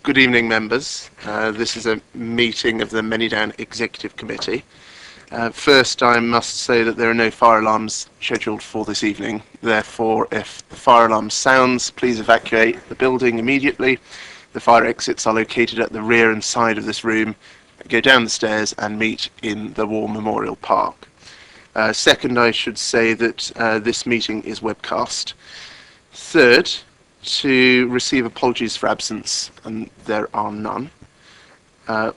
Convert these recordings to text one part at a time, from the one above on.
Good evening, members. This is a meeting of the Manydown Executive Committee. First, I must say that there are no fire alarms scheduled for this evening. Therefore, if the fire alarm sounds, please evacuate the building immediately. The fire exits are located at the rear and side of this room. Go down the stairs and meet in the War Memorial Park. Second, I should say that this meeting is webcast. Third, to receive apologies for absence, and there are none.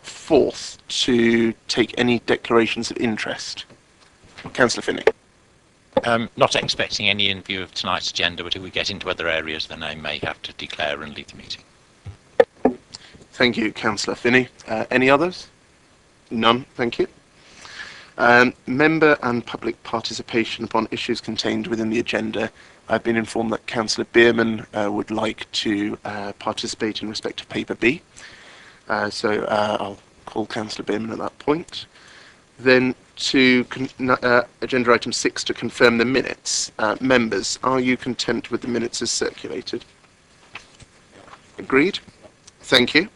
Fourth, to take any declarations of interest. Councillor Finney. Not expecting any in view of tonight's agenda, but if we get into other areas, then I may have to declare and leave the meeting. Thank you, Councillor Finney. Any others? None, thank you. Member and public participation upon issues contained within the agenda. I've been informed that Councillor Bierman would like to participate in respect of paper B. So I'll call Councillor Bierman at that point. Then to agenda item 6, to confirm the minutes. Members, are you content with the minutes as circulated? Agreed? Thank you.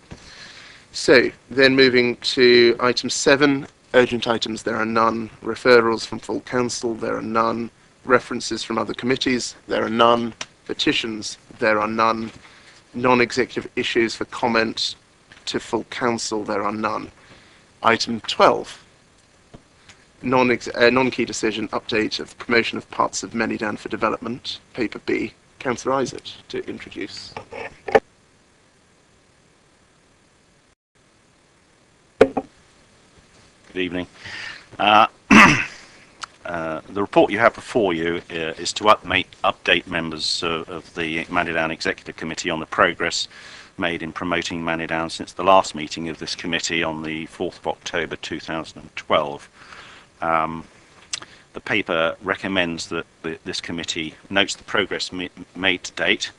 So then moving to item 7, urgent items, there are none. Referrals from full council, there are none. References from other committees, there are none. Petitions, there are none. Non-executive issues for comment to full council, there are none. Item 12, non-key decision update of promotion of parts of Manydown for development, paper B. Councillor Isaac to introduce. Good evening. The report you have before you is to update members of the Manydown Executive Committee on the progress made in promoting Manydown since the last meeting of this committee on the 4th of October 2012. The paper recommends that this committee notes the progress made to date,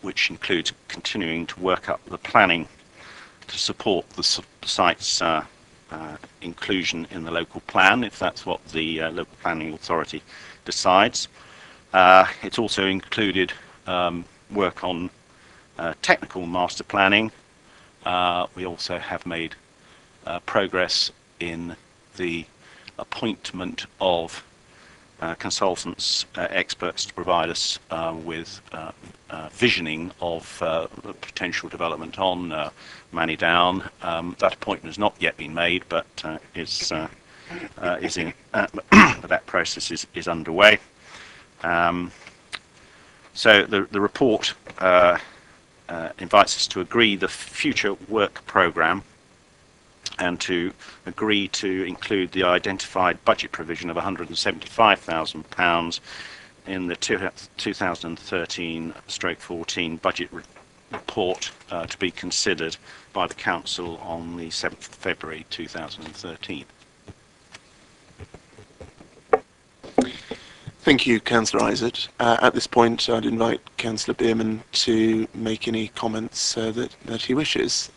which includes continuing to work up the planning to support the site's inclusion in the local plan, if that's what the local planning authority decides. It's also included work on technical master planning. We also have made progress in the appointment of consultants, experts to provide us with visioning of potential development on Manydown. That appointment has not yet been made, but is in that process is underway. So the report invites us to agree the future work programme and to agree to include the identified budget provision of £175,000 in the 2013/14 budget report to be considered by the Council on the 7th of February 2013. Thank you, Councillor Isaac. At this point, I'd invite Councillor Bierman to make any comments that he wishes.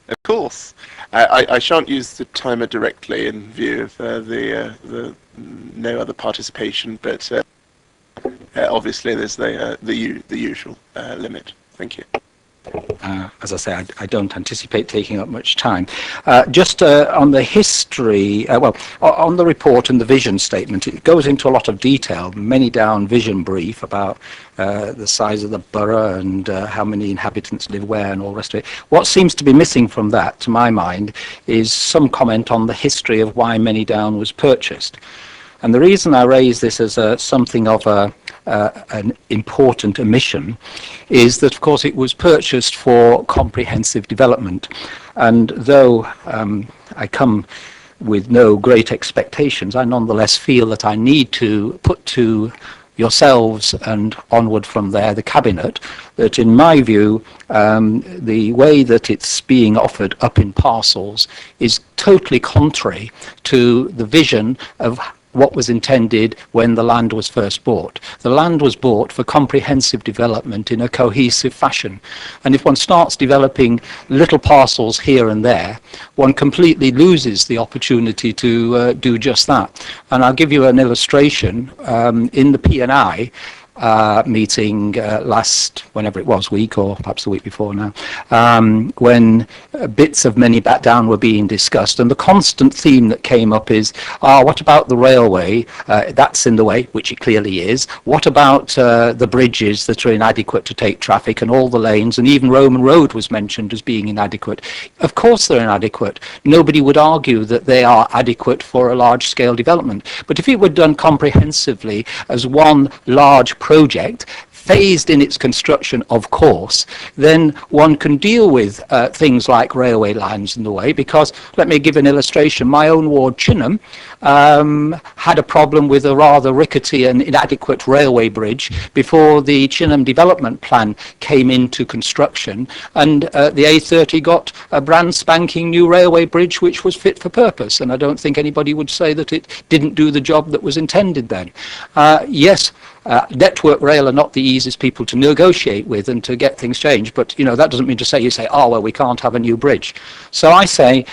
Of course. I shan't use the timer directly in view of the no other participation, but obviously there's the usual limit. Thank you. As I say, I don't anticipate taking up much time. Just on the history, on the report and the vision statement, it goes into a lot of detail, Manydown vision brief about the size of the borough and how many inhabitants live where and all the rest of it. What seems to be missing from that, to my mind, is some comment on the history of why Manydown was purchased. And the reason I raise this as something of an important omission is that, of course, it was purchased for comprehensive development. And though I come with no great expectations, I nonetheless feel that I need to put to yourselves and onward from there the Cabinet that, in my view, the way that it's being offered up in parcels is totally contrary to the vision of what was intended when the land was first bought. The land was bought for comprehensive development in a cohesive fashion. And if one starts developing little parcels here and there, one completely loses the opportunity to do just that. And I'll give you an illustration. In the P&I, meeting last, whenever it was, week or perhaps the week before now, when bits of Manydown were being discussed, and the constant theme that came up is, what about the railway? That's in the way, which it clearly is. What about the bridges that are inadequate to take traffic, and all the lanes, and even Roman Road was mentioned as being inadequate. Of course they're inadequate. Nobody would argue that they are adequate for a large-scale development. But if it were done comprehensively as one large project, phased in its construction, of course, then one can deal with things like railway lines in the way, because, let me give an illustration, my own ward, Chinham, had a problem with a rather rickety and inadequate railway bridge before the Chinham development plan came into construction, and the A30 got a brand spanking new railway bridge which was fit for purpose, and I don't think anybody would say that it didn't do the job that was intended then. Yes, Network Rail are not the easiest people to negotiate with and to get things changed, but that doesn't mean to say oh well, we can't have a new bridge. So I say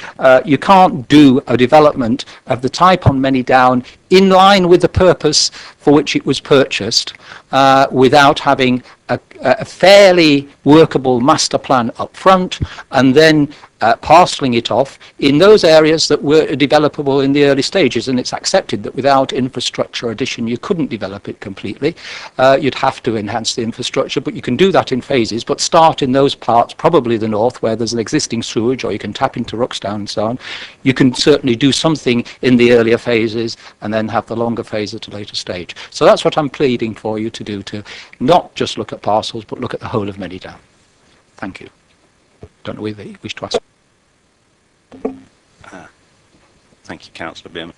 you can't do a development of the type on Manydown in line with the purpose for which it was purchased without having a fairly workable master plan up front, and then parcelling it off in those areas that were developable in the early stages. And it's accepted that without infrastructure addition you couldn't develop it completely. You'd have to enhance the infrastructure, but you can do that in phases, but start in those parts, probably the north, where there's an existing sewage, or you can tap into Ruxdown and so on. You can certainly do something in the earlier phases and then have the longer phase at a later stage. So that's what I'm pleading for you to do, to not just look at parcels but look at the whole of Manydown. Thank you. Don't know whether you wish to ask. Thank you, Councillor Bierman.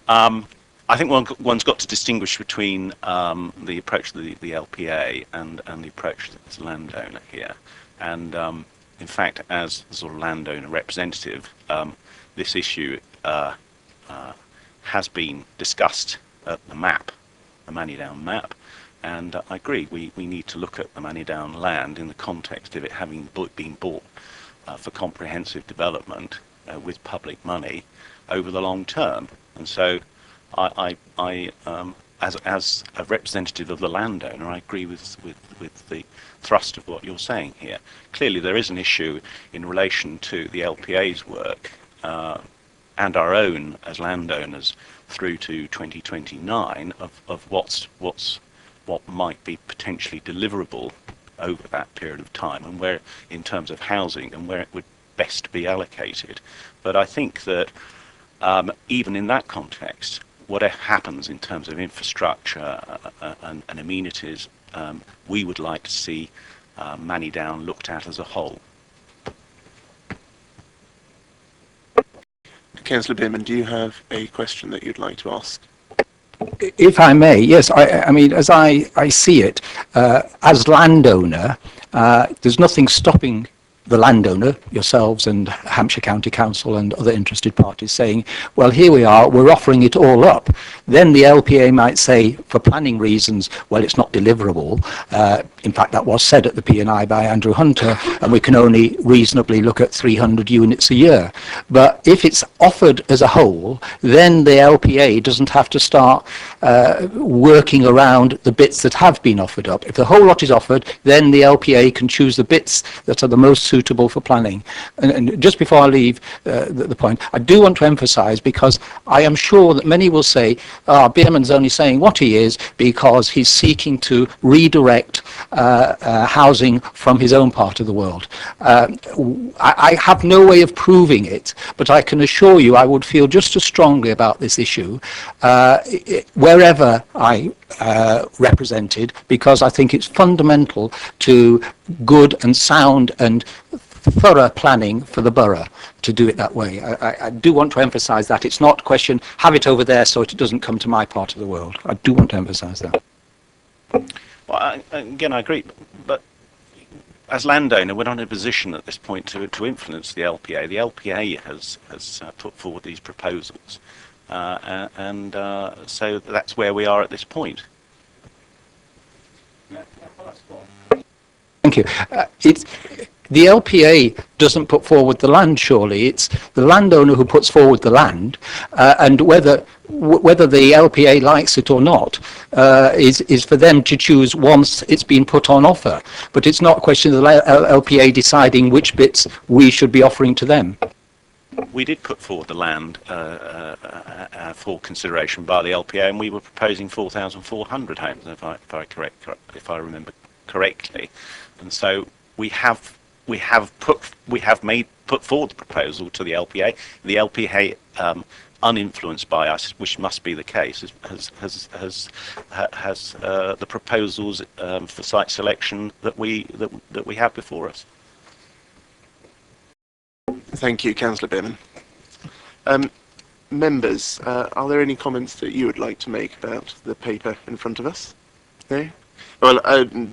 I think one's got to distinguish between the approach to the LPA and the approach to the landowner here. And in fact, as the sort of landowner representative, this issue has been discussed at the map, the Manydown map. And I agree, we need to look at the Manydown land in the context of it having been bought for comprehensive development with public money over the long term. And so I as a representative of the landowner, I agree with the thrust of what you're saying here. Clearly there is an issue in relation to the LPA's work and our own as landowners through to 2029 of what might be potentially deliverable over that period of time, and where, in terms of housing, and where it would best be allocated. But I think that even in that context, whatever happens in terms of infrastructure and amenities, we would like to see Manydown looked at as a whole. Councillor Bierman, do you have a question that you'd like to ask? If I may, yes. I mean, as I see it, as landowner, there's nothing stopping the landowner, yourselves and Hampshire County Council and other interested parties, saying, well, here we are, we're offering it all up. Then the LPA might say, for planning reasons, well, it's not deliverable. In fact, that was said at the P&I by Andrew Hunter, and we can only reasonably look at 300 units a year. But if it's offered as a whole, then the LPA doesn't have to start working around the bits that have been offered up. If the whole lot is offered, then the LPA can choose the bits that are the most suitable for planning. And just before I leave the point, I do want to emphasise, because I am sure that many will say, Bierman's only saying what he is because he's seeking to redirect housing from his own part of the world. I have no way of proving it, but I can assure you I would feel just as strongly about this issue wherever I represented, because I think it's fundamental to good and sound and thorough planning for the borough to do it that way. I do want to emphasise that. It's not a question, have it over there so it doesn't come to my part of the world. I do want to emphasise that. Well, again, I agree, but as landowner, we're not in a position at this point to influence the LPA. The LPA has put forward these proposals, and so that's where we are at this point. Thank you. the LPA doesn't put forward the land, surely. It's the landowner who puts forward the land, and whether the LPA likes it or not is for them to choose once it's been put on offer. But it's not a question of the LPA deciding which bits we should be offering to them. We did put forward the land for consideration by the LPA, and we were proposing 4,400 homes, if I remember correctly. And so we have put forward the proposal to the LPA. The LPA, uninfluenced by us, which must be the case, has the proposals for site selection that we have before us. Thank you, Councillor Bierman. Members, are there any comments that you would like to make about the paper in front of us? No? Well,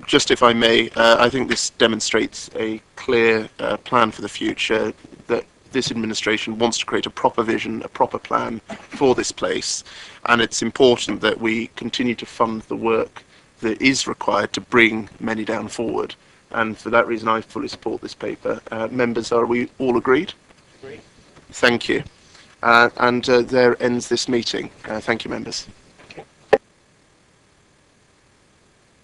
just if I may, I think this demonstrates a clear plan for the future, that this administration wants to create a proper vision, a proper plan for this place, and it's important that we continue to fund the work that is required to bring Manydown forward. And for that reason, I fully support this paper. Members, are we all agreed? Agreed. Thank you. And there ends this meeting. Thank you, members.